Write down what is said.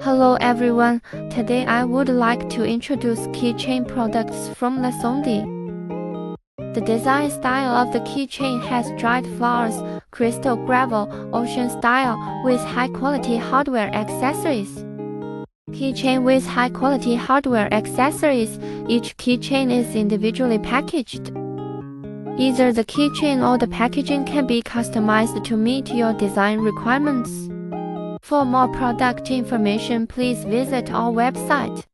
Hello everyone, today I would like to introduce keychain products from lesondi. The design style of the keychain has dried flowers, crystal gravel, ocean style, with high-quality hardware accessories. Keychain with high-quality hardware accessories. Each keychain is individually packaged. Either the keychain or the packaging can be customized to meet your design requirements. For more product information, please visit our website.